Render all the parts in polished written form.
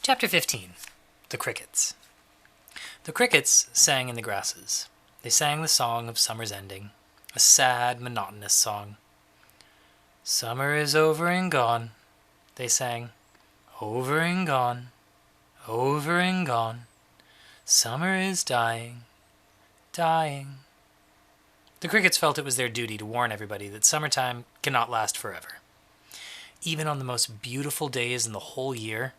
Chapter 15. The Crickets. The crickets sang in the grasses. They sang the song of summer's ending, a sad, monotonous song. Summer is over and gone, they sang. Over and gone, over and gone. Summer is dying, dying. The crickets felt it was their duty to warn everybody that summertime cannot last forever. Even on the most beautiful days in the whole year,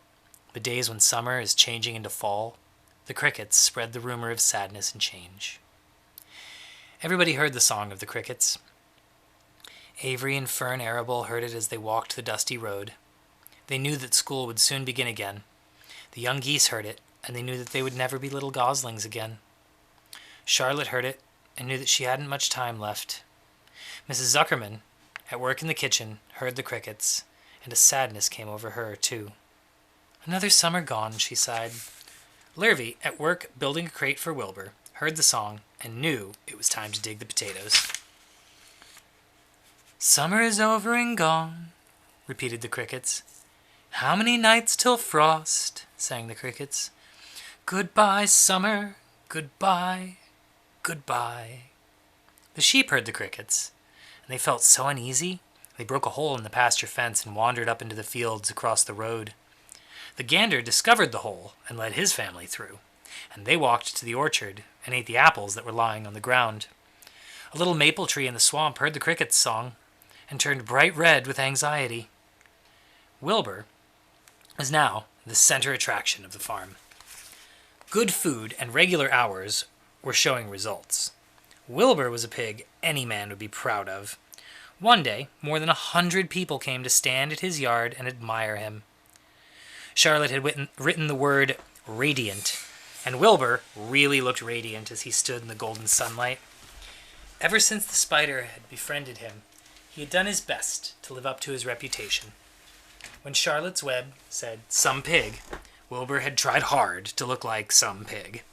the days when summer is changing into fall, the crickets spread the rumor of sadness and change. Everybody heard the song of the crickets. Avery and Fern Arable heard it as they walked the dusty road. They knew that school would soon begin again. The young geese heard it, and they knew that they would never be little goslings again. Charlotte heard it, and knew that she hadn't much time left. Mrs. Zuckerman, at work in the kitchen, heard the crickets, and a sadness came over her, too. Another summer gone, she sighed. Lurvy, at work building a crate for Wilbur, heard the song and knew it was time to dig the potatoes. Summer is over and gone, repeated the crickets. How many nights till frost, sang the crickets. Goodbye, summer, goodbye, goodbye. The sheep heard the crickets, and they felt so uneasy, they broke a hole in the pasture fence and wandered up into the fields across the road. The gander discovered the hole and led his family through, and they walked to the orchard and ate the apples that were lying on the ground. A little maple tree in the swamp heard the crickets' song and turned bright red with anxiety. Wilbur was now the center attraction of the farm. Good food and regular hours were showing results. Wilbur was a pig any man would be proud of. One day, more than 100 people came to stand at his yard and admire him. Charlotte had written the word radiant, and Wilbur really looked radiant as he stood in the golden sunlight. Ever since the spider had befriended him, he had done his best to live up to his reputation. When Charlotte's web said, "some pig," Wilbur had tried hard to look like some pig.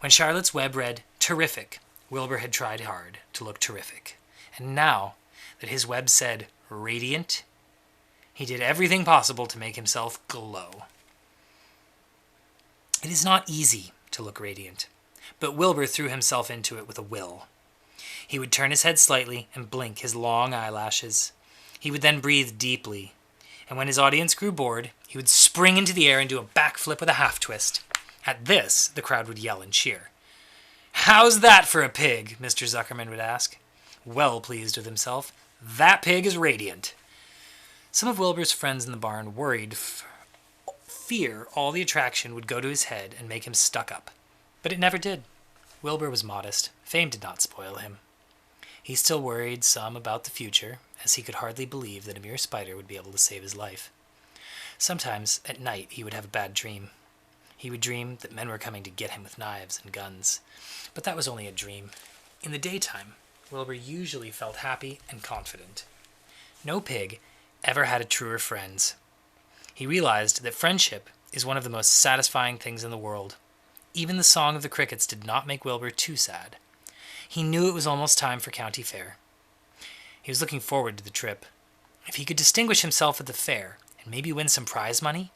When Charlotte's web read, "terrific," Wilbur had tried hard to look terrific. And now that his web said, "radiant," he did everything possible to make himself glow. It is not easy to look radiant, but Wilbur threw himself into it with a will. He would turn his head slightly and blink his long eyelashes. He would then breathe deeply, and when his audience grew bored, he would spring into the air and do a backflip with a half-twist. At this, the crowd would yell and cheer. "How's that for a pig?" Mr. Zuckerman would ask. Well pleased with himself, "that pig is radiant." Some of Wilbur's friends in the barn worried fear all the attraction would go to his head and make him stuck up. But it never did. Wilbur was modest. Fame did not spoil him. He still worried some about the future, as he could hardly believe that a mere spider would be able to save his life. Sometimes, at night, he would have a bad dream. He would dream that men were coming to get him with knives and guns. But that was only a dream. In the daytime, Wilbur usually felt happy and confident. No pig ever had a truer friends. He realized that friendship is one of the most satisfying things in the world. Even the song of the crickets did not make Wilbur too sad. He knew it was almost time for county fair. He was looking forward to the trip. If he could distinguish himself at the fair and maybe win some prize money,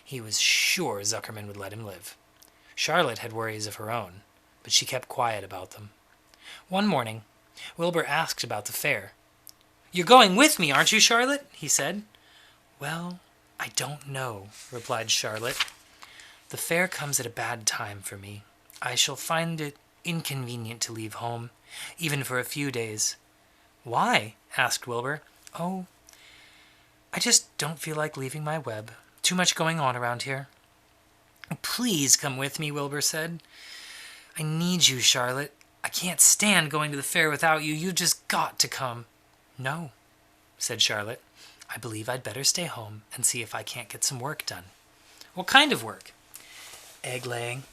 he was sure Zuckerman would let him live. Charlotte had worries of her own, but she kept quiet about them. One morning, Wilbur asked about the fair. "You're going with me, aren't you, Charlotte?" he said. "Well, I don't know," replied Charlotte. "The fair comes at a bad time for me. I shall find it inconvenient to leave home, even for a few days." "Why?" asked Wilbur. "Oh, I just don't feel like leaving my web. Too much going on around here." "Please come with me," Wilbur said. "I need you, Charlotte. I can't stand going to the fair without you. You've just got to come." "No," said Charlotte. "I believe I'd better stay home and see if I can't get some work done." "What kind of work?" "Egg laying.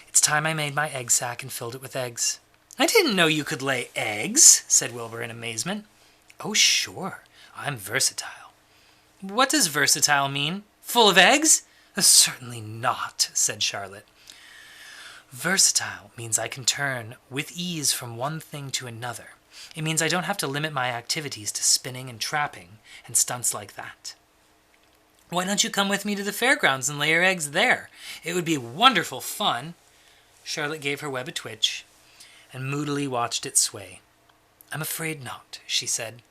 It's time I made my egg sack and filled it with eggs." "I didn't know you could lay eggs," said Wilbur in amazement. "Oh, sure. I'm versatile." "What does versatile mean? Full of eggs?" "Certainly not," said Charlotte. "Versatile means I can turn with ease from one thing to another. It means I don't have to limit my activities to spinning and trapping and stunts like that." Why don't you come with me to the fairgrounds and lay your eggs there? It would be wonderful fun." Charlotte gave her web a twitch and moodily watched it sway. "I'm afraid not," she said.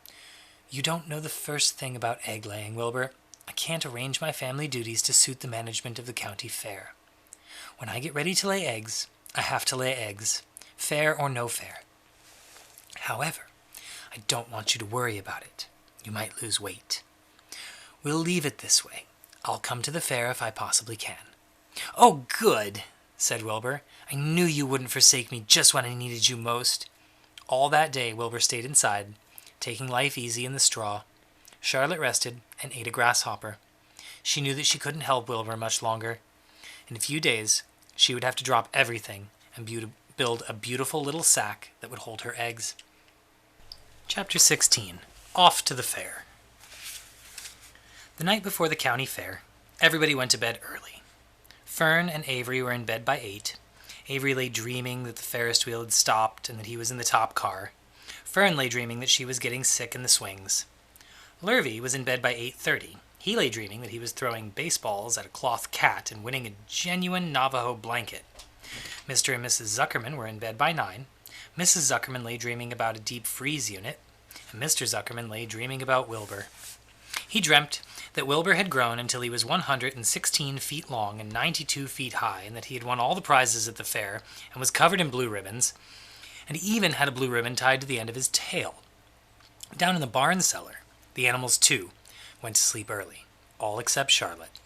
"You don't know the first thing about egg-laying, Wilbur. I can't arrange my family duties to suit the management of the county fair. When I get ready to lay eggs, I have to lay eggs, fair or no fair. However, I don't want you to worry about it. You might lose weight. We'll leave it this way. I'll come to the fair if I possibly can." "Oh, good," said Wilbur. "I knew you wouldn't forsake me just when I needed you most." All that day Wilbur stayed inside, taking life easy in the straw. Charlotte rested and ate a grasshopper. She knew that she couldn't help Wilbur much longer. In a few days, she would have to drop everything and build a beautiful little sack that would hold her eggs. Chapter 16. Off to the Fair. The night before the county fair, everybody went to bed early. Fern and Avery were in bed by 8. Avery lay dreaming that the Ferris wheel had stopped and that he was in the top car. Fern lay dreaming that she was getting sick in the swings. Lurvy was in bed by 8:30. He lay dreaming that he was throwing baseballs at a cloth cat and winning a genuine Navajo blanket. Mr. and Mrs. Zuckerman were in bed by 9. Mrs. Zuckerman lay dreaming about a deep freeze unit, and Mr. Zuckerman lay dreaming about Wilbur. He dreamt that Wilbur had grown until he was 116 feet long and 92 feet high, and that he had won all the prizes at the fair and was covered in blue ribbons, and he even had a blue ribbon tied to the end of his tail. Down in the barn cellar, the animals, too, went to sleep early, all except Charlotte.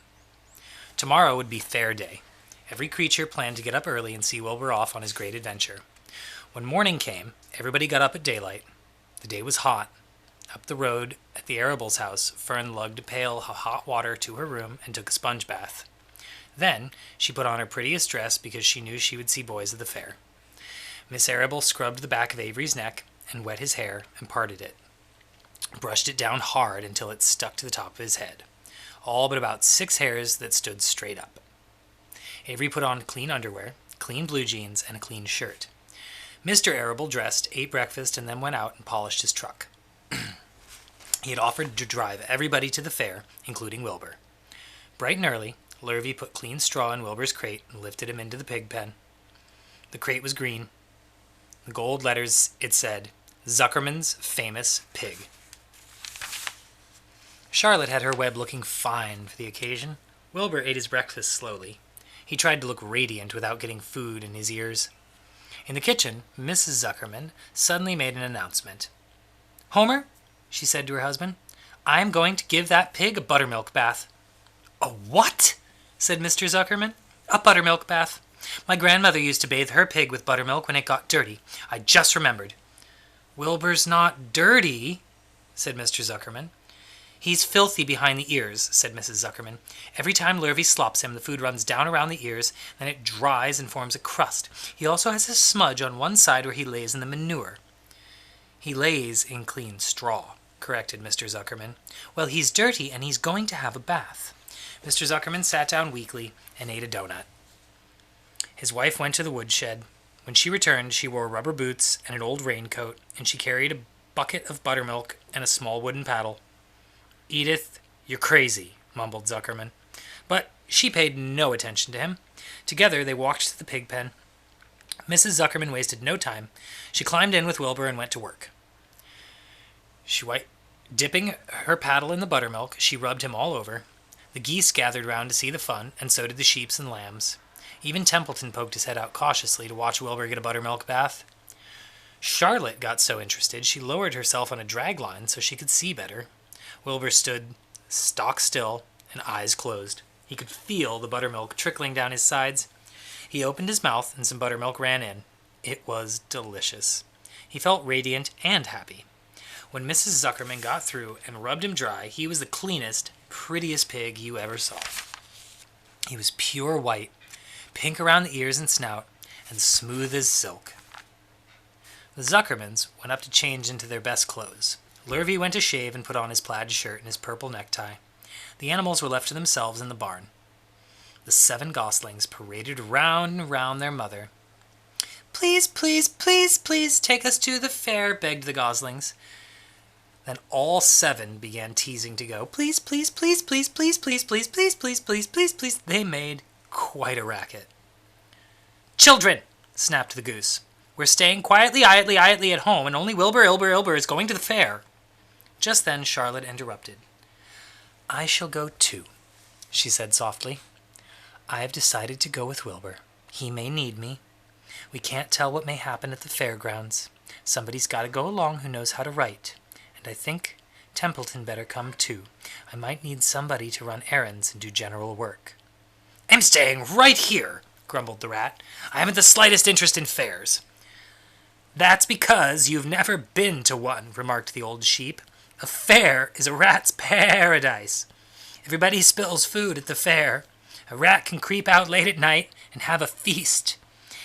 Tomorrow would be fair day. Every creature planned to get up early and see Wilbur off on his great adventure. When morning came, everybody got up at daylight. The day was hot. Up the road, at the Arable's house, Fern lugged a pail of hot water to her room and took a sponge bath. Then she put on her prettiest dress because she knew she would see boys at the fair. Miss Arable scrubbed the back of Avery's neck and wet his hair and parted it. Brushed it down hard until it stuck to the top of his head. All but about 6 hairs that stood straight up. Avery put on clean underwear, clean blue jeans, and a clean shirt. Mr. Arable dressed, ate breakfast, and then went out and polished his truck. He had offered to drive everybody to the fair, including Wilbur. Bright and early, Lurvy put clean straw in Wilbur's crate and lifted him into the pig pen. The crate was green. In gold letters, it said, "Zuckerman's Famous Pig." Charlotte had her web looking fine for the occasion. Wilbur ate his breakfast slowly. He tried to look radiant without getting food in his ears. In the kitchen, Mrs. Zuckerman suddenly made an announcement. "Homer," she said to her husband, "I am going to give that pig a buttermilk bath." "A what?" said Mr. Zuckerman. "A buttermilk bath. My grandmother used to bathe her pig with buttermilk when it got dirty. I just remembered." "Wilbur's not dirty," said Mr. Zuckerman. "He's filthy behind the ears," said Mrs. Zuckerman. "Every time Lurvy slops him, the food runs down around the ears, then it dries and forms a crust. He also has a smudge on one side where he lays in the manure." "He lays in clean straw," corrected Mr. Zuckerman. "Well, he's dirty, and he's going to have a bath." Mr. Zuckerman sat down weakly and ate a donut. His wife went to the woodshed. When she returned, she wore rubber boots and an old raincoat, and she carried a bucket of buttermilk and a small wooden paddle. "Edith, you're crazy," mumbled Zuckerman. But she paid no attention to him. Together they walked to the pig pen. Mrs. Zuckerman wasted no time. She climbed in with Wilbur and went to work. Dipping her paddle in the buttermilk, she rubbed him all over. The geese gathered round to see the fun, and so did the sheep and lambs. Even Templeton poked his head out cautiously to watch Wilbur get a buttermilk bath. Charlotte got so interested she lowered herself on a drag line so she could see better. Wilbur stood stock still and eyes closed. He could feel the buttermilk trickling down his sides. He opened his mouth and some buttermilk ran in. It was delicious. He felt radiant and happy. When Mrs. Zuckerman got through and rubbed him dry, he was the cleanest, prettiest pig you ever saw. He was pure white, pink around the ears and snout, and smooth as silk. The Zuckermans went up to change into their best clothes. Lurvy went to shave and put on his plaid shirt and his purple necktie. The animals were left to themselves in the barn. The 7 goslings paraded round and round their mother. "Please, please, please, please take us to the fair," begged the goslings. Then all 7 began teasing to go. Please, please, please, please, please, please, please, please, please, please, please, please. They made quite a racket. Children, snapped the goose. We're staying quietly, at home, and only Wilbur is going to the fair. Just then Charlotte interrupted. I shall go too, she said softly. I have decided to go with Wilbur. He may need me. We can't tell what may happen at the fairgrounds. Somebody's got to go along who knows how to write. And I think Templeton better come too. I might need somebody to run errands and do general work. I'm staying right here, grumbled the rat. I haven't the slightest interest in fairs. That's because you've never been to one, remarked the old sheep. A fair is a rat's paradise. Everybody spills food at the fair. A rat can creep out late at night and have a feast.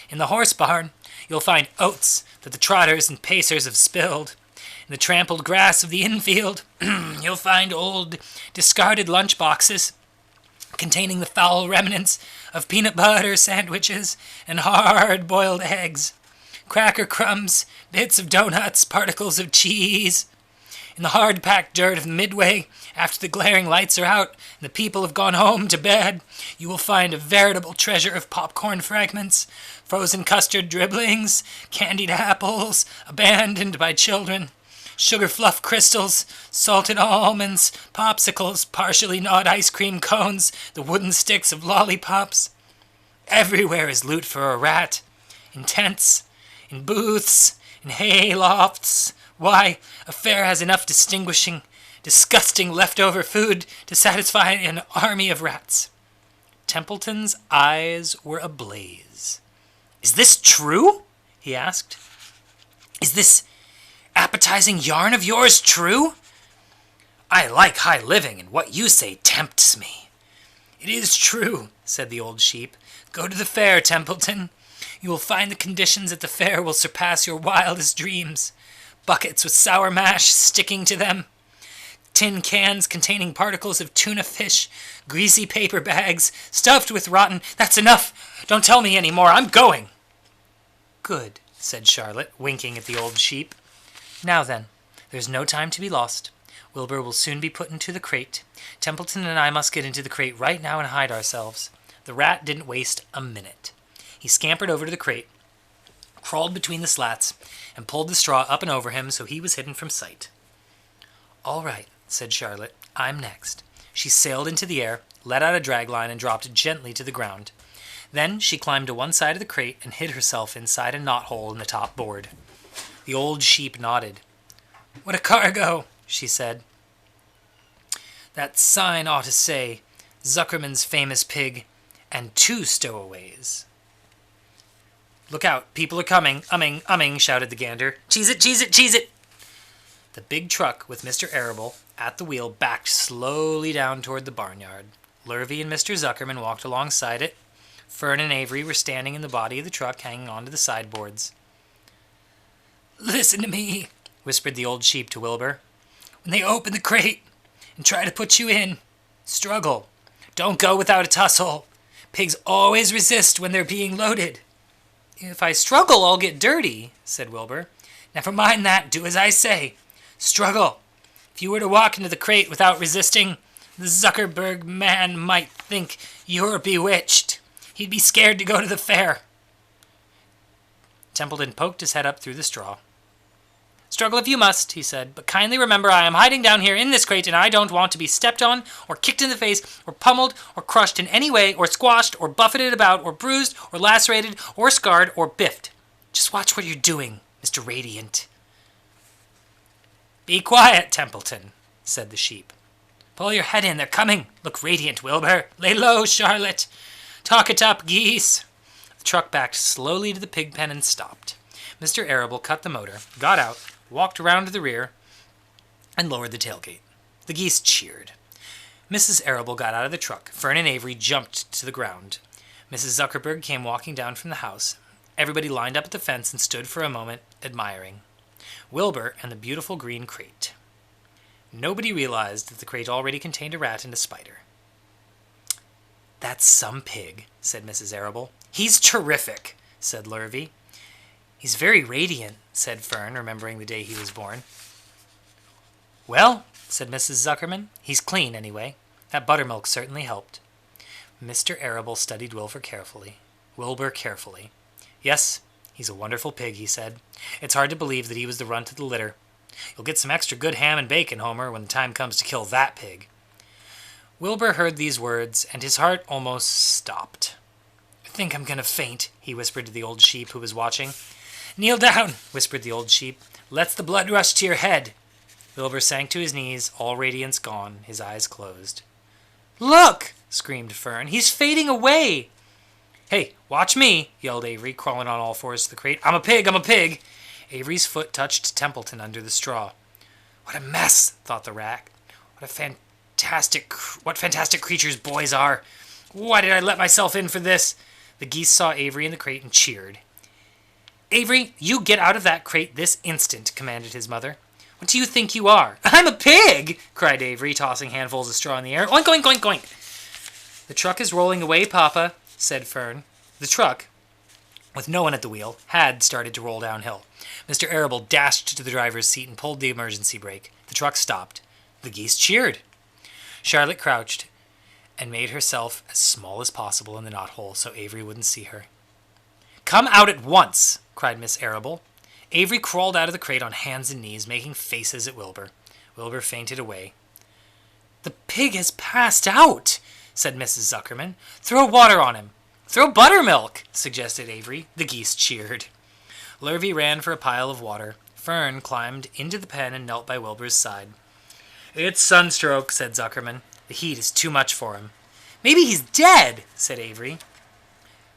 In the horse barn, you'll find oats that the trotters and pacers have spilled. In the trampled grass of the infield, you'll find old, discarded lunch boxes containing the foul remnants of peanut butter sandwiches and hard-boiled eggs, cracker crumbs, bits of donuts, particles of cheese. In the hard-packed dirt of Midway, after the glaring lights are out and the people have gone home to bed, you will find a veritable treasure of popcorn fragments, frozen custard dribblings, candied apples abandoned by children, sugar fluff crystals, salted almonds, popsicles, partially gnawed ice cream cones, the wooden sticks of lollipops. Everywhere is loot for a rat. In tents, in booths, in hay lofts. Why, a fair has enough disgusting leftover food to satisfy an army of rats. Templeton's eyes were ablaze. Is this true? He asked. Is this appetizing yarn of yours true? I like high living, and what you say tempts me. It is true, said the old sheep. Go to the fair, Templeton. You will find the conditions at the fair will surpass your wildest dreams. Buckets with sour mash sticking to them, tin cans containing particles of tuna fish, greasy paper bags stuffed with rotten... That's enough! Don't tell me any more. I'm going! Good, said Charlotte, winking at the old sheep. Now then, there's no time to be lost. Wilbur will soon be put into the crate. Templeton and I must get into the crate right now and hide ourselves. The rat didn't waste a minute. He scampered over to the crate, crawled between the slats, and pulled the straw up and over him so he was hidden from sight. All right, said Charlotte. I'm next. She sailed into the air, let out a dragline, and dropped gently to the ground. Then she climbed to one side of the crate and hid herself inside a knothole in the top board. The old sheep nodded. What a cargo, she said. That sign ought to say, Zuckerman's famous pig, and 2 stowaways. Look out, people are coming, umming, shouted the gander. Cheese it, cheese it, cheese it! The big truck with Mr. Arable at the wheel backed slowly down toward the barnyard. Lurvy and Mr. Zuckerman walked alongside it. Fern and Avery were standing in the body of the truck, hanging onto the sideboards. Listen to me, whispered the old sheep to Wilbur. When they open the crate and try to put you in, struggle. Don't go without a tussle. Pigs always resist when they're being loaded. If I struggle, I'll get dirty, said Wilbur. Never mind that. Do as I say. Struggle. If you were to walk into the crate without resisting, the Zuckerberg man might think you're bewitched. He'd be scared to go to the fair. Templeton poked his head up through the straw. Struggle if you must, he said, but kindly remember I am hiding down here in this crate and I don't want to be stepped on or kicked in the face or pummeled or crushed in any way or squashed or buffeted about or bruised or lacerated or scarred or biffed. Just watch what you're doing, Mr. Radiant. Be quiet, Templeton, said the sheep. Pull your head in, they're coming. Look radiant, Wilbur. Lay low, Charlotte. Talk it up, geese. The truck backed slowly to the pig pen and stopped. Mr. Arable cut the motor, got out, walked around to the rear, and lowered the tailgate. The geese cheered. Mrs. Arable got out of the truck. Fern and Avery jumped to the ground. Mrs. Zuckerberg came walking down from the house. Everybody lined up at the fence and stood for a moment, admiring Wilbur and the beautiful green crate. Nobody realized that the crate already contained a rat and a spider. That's some pig, said Mrs. Arable. He's terrific, said Lurvy. He's very radiant, said Fern, remembering the day he was born. "Well," said Mrs. Zuckerman, "he's clean anyway. That buttermilk certainly helped." Mr. Arable studied Wilbur carefully. "Yes, he's a wonderful pig," he said. "It's hard to believe that he was the runt of the litter. You'll get some extra good ham and bacon, Homer, when the time comes to kill that pig." Wilbur heard these words, and his heart almost stopped. "I think I'm going to faint," he whispered to the old sheep who was watching. "Kneel down," whispered the old sheep. "Let's the blood rush to your head." Wilbur sank to his knees, all radiance gone, his eyes closed. "Look!" screamed Fern. "He's fading away!" "Hey, watch me!" yelled Avery, crawling on all fours to the crate. "I'm a pig! I'm a pig!" Avery's foot touched Templeton under the straw. "What a mess!" thought the rat. What fantastic creatures boys are! Why did I let myself in for this?" The geese saw Avery in the crate and cheered. "Avery, you get out of that crate this instant," commanded his mother. "What do you think you are?" "I'm a pig!" cried Avery, tossing handfuls of straw in the air. "Oink, oink, oink, oink!" "The truck is rolling away, Papa," said Fern. The truck, with no one at the wheel, had started to roll downhill. Mr. Arable dashed to the driver's seat and pulled the emergency brake. The truck stopped. The geese cheered. Charlotte crouched and made herself as small as possible in the knothole so Avery wouldn't see her. "Come out at once!" cried Miss Arable. Avery crawled out of the crate on hands and knees, making faces at Wilbur. Wilbur fainted away. "The pig has passed out," said Mrs. Zuckerman. "Throw water on him." "Throw buttermilk," suggested Avery. The geese cheered. Lurvy ran for a pile of water. Fern climbed into the pen and knelt by Wilbur's side. "It's sunstroke," said Zuckerman. "The heat is too much for him." "Maybe he's dead," said Avery.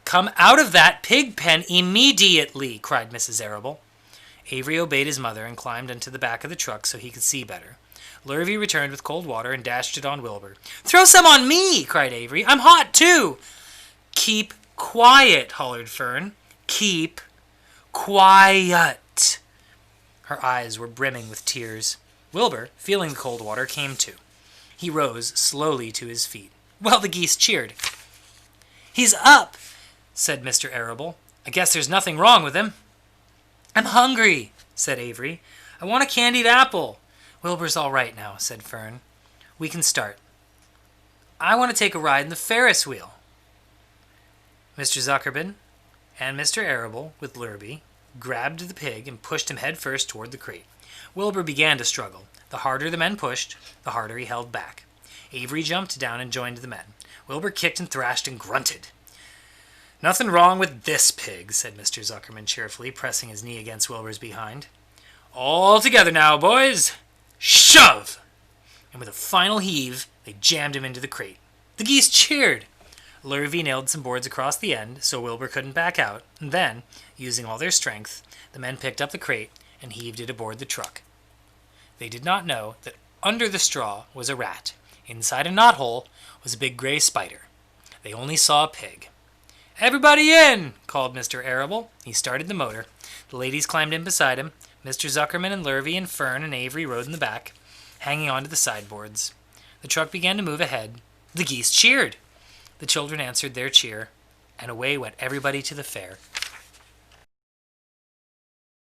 "Come out of that pig pen immediately," cried Mrs. Arable. Avery obeyed his mother and climbed into the back of the truck so he could see better. Lurvy returned with cold water and dashed it on Wilbur. "Throw some on me!" cried Avery. "I'm hot, too!" "Keep quiet," hollered Fern. "Keep quiet." Her eyes were brimming with tears. Wilbur, feeling the cold water, came to. He rose slowly to his feet. Well, the geese cheered. "He's up," said Mr. Arable. "I guess there's nothing wrong with him." "I'm hungry," said Avery. "I want a candied apple." "Wilbur's all right now," said Fern. "We can start." "I want to take a ride in the Ferris wheel." Mr. Zuckerman and Mr. Arable, with Lurby, grabbed the pig and pushed him head first toward the crate. Wilbur began to struggle. The harder the men pushed, the harder he held back. Avery jumped down and joined the men. Wilbur kicked and thrashed and grunted. "Nothing wrong with this pig," said Mr. Zuckerman cheerfully, pressing his knee against Wilbur's behind. "All together now, boys. Shove!" And with a final heave, they jammed him into the crate. The geese cheered. Lurvy nailed some boards across the end so Wilbur couldn't back out, and then, using all their strength, the men picked up the crate and heaved it aboard the truck. They did not know that under the straw was a rat. Inside a knothole was a big gray spider. They only saw a pig. "Everybody in!" called Mr. Arable. He started the motor. The ladies climbed in beside him. Mr. Zuckerman and Lurvy and Fern and Avery rode in the back, hanging onto the sideboards. The truck began to move ahead. The geese cheered. The children answered their cheer, and away went everybody to the fair.